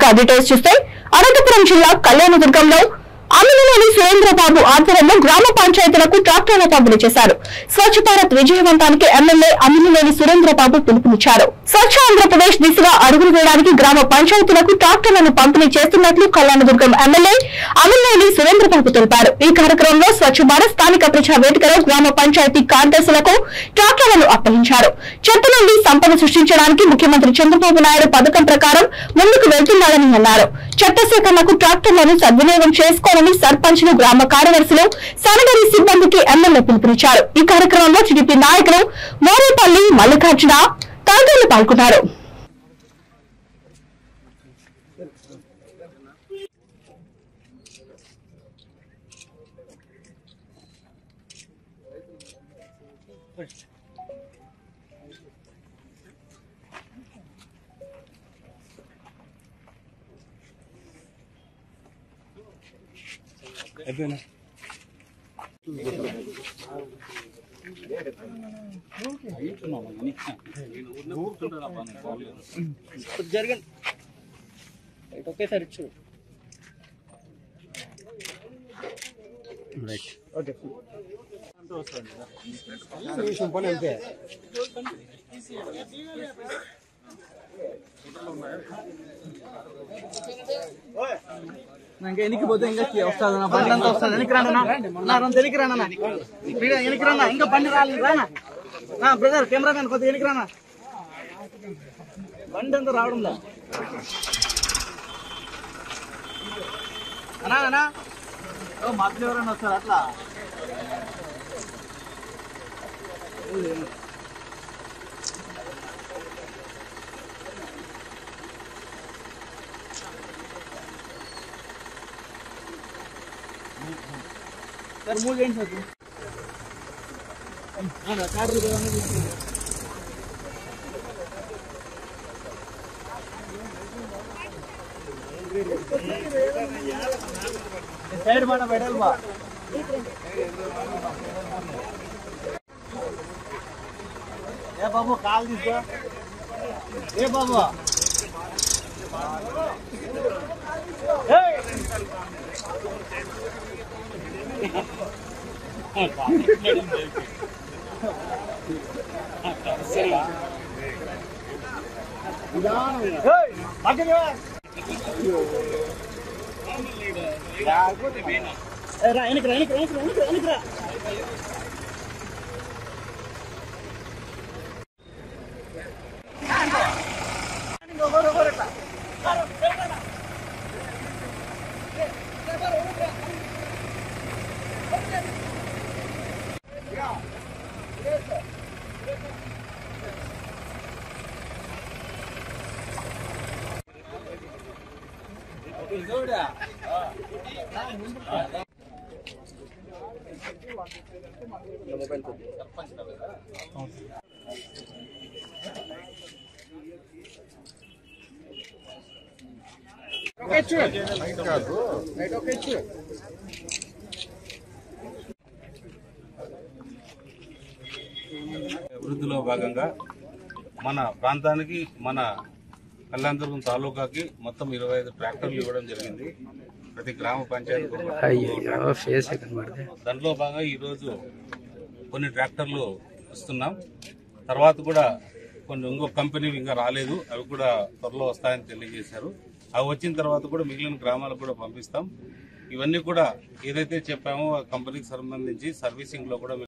ఇక డీటెయిల్స్ చూస్తే అనంతపురం జిల్లా కళ్యాణదుర్గంలో అమిలినేని సురేంద్రబాబు ఆధ్వర్యంలో గ్రామ పంచాయతీలకు ట్రాక్టర్ల పంపిణీ చేశారు. స్వచ్ఛ భారత్ విజయవంతానికి ఎమ్మెల్యే అమిలినేని సురేంద్రబాబు పిలుపునిచ్చారు. స్వచ్ఛ ఆంధ్రప్రదేశ్ దిశగా అడుగులు వేయడానికి గ్రామ పంచాయతీలకు ట్రాక్టర్లను పంపిణీ చేస్తున్నట్లు కళ్యాణదుర్గం ఎమ్మెల్యే అమిలినేని సురేంద్రబాబు తెలిపారు. ఈ కార్యక్రమంలో స్వచ్ఛ భారత్ స్థానిక ప్రజా వేదికలో గ్రామ పంచాయతీ కార్యదర్శులకు ట్రాక్టర్లను అప్పగించారు. చెత్త నుండి సంపద సృష్టించడానికి ముఖ్యమంత్రి చంద్రబాబు నాయుడు పథకం ప్రకారం ముందుకు వెళ్తున్నారని అన్నారు. చెత్త సేకరణకు ట్రాక్టర్లను సద్వినియోగం చేసుకోవాలని సర్పంచ్లు, గ్రామ కార్యదర్శులు, శానిటరీ సిబ్బందికి ఎమ్మెల్యే పిలుపునిచ్చారు. ఈ కార్యక్రమంలో టీడీపీ నాయకులు మోరేపల్లి మల్లికార్జున తదితరులు పాల్గొన్నారు. ఒకేసారి ఇచ్చు పని అంతే. ఇంకా ఎనికి పోతే ఇంకా వస్తుంది నా బండి అంతా వస్తుంది. ఎనికి రానా ఎనికి రానా ఎనికి రానా ఇంకా బండి రాలేదు రానా బ్రదర్ కెమెరామెన్ కొద్దిగా ఎనికి రానా బండి అంతా రావడంలా అనా అనా మధ్యలో ఎవరైనా వస్తారు అట్లా सर मूव చేయండి సార్ కార్డు సైడ్ బాట పెట్టాలి బా ఏ బాబు కాల్ తీసుకో ఏ బాబు అభివృద్ధిలో భాగంగా మన ప్రాంతానికి మన కళ్యాణదుర్గం తాలూకాకి మొత్తం 25 ట్రాక్టర్లు ఇవ్వడం జరిగింది. ప్రతి గ్రామ పంచాయతీ దాంట్లో భాగంగా ఈరోజు కొన్ని ట్రాక్టర్లు ఇస్తున్నాం. తర్వాత కూడా కొన్ని ఇంకో కంపెనీ ఇంకా రాలేదు, అవి కూడా త్వరలో వస్తాయని తెలియజేశారు. అవి వచ్చిన తర్వాత కూడా మిగిలిన గ్రామాలకు కూడా పంపిస్తాం. ఇవన్నీ కూడా ఏదైతే చెప్పామో ఆ కంపెనీకి సంబంధించి సర్వీసింగ్ లో కూడా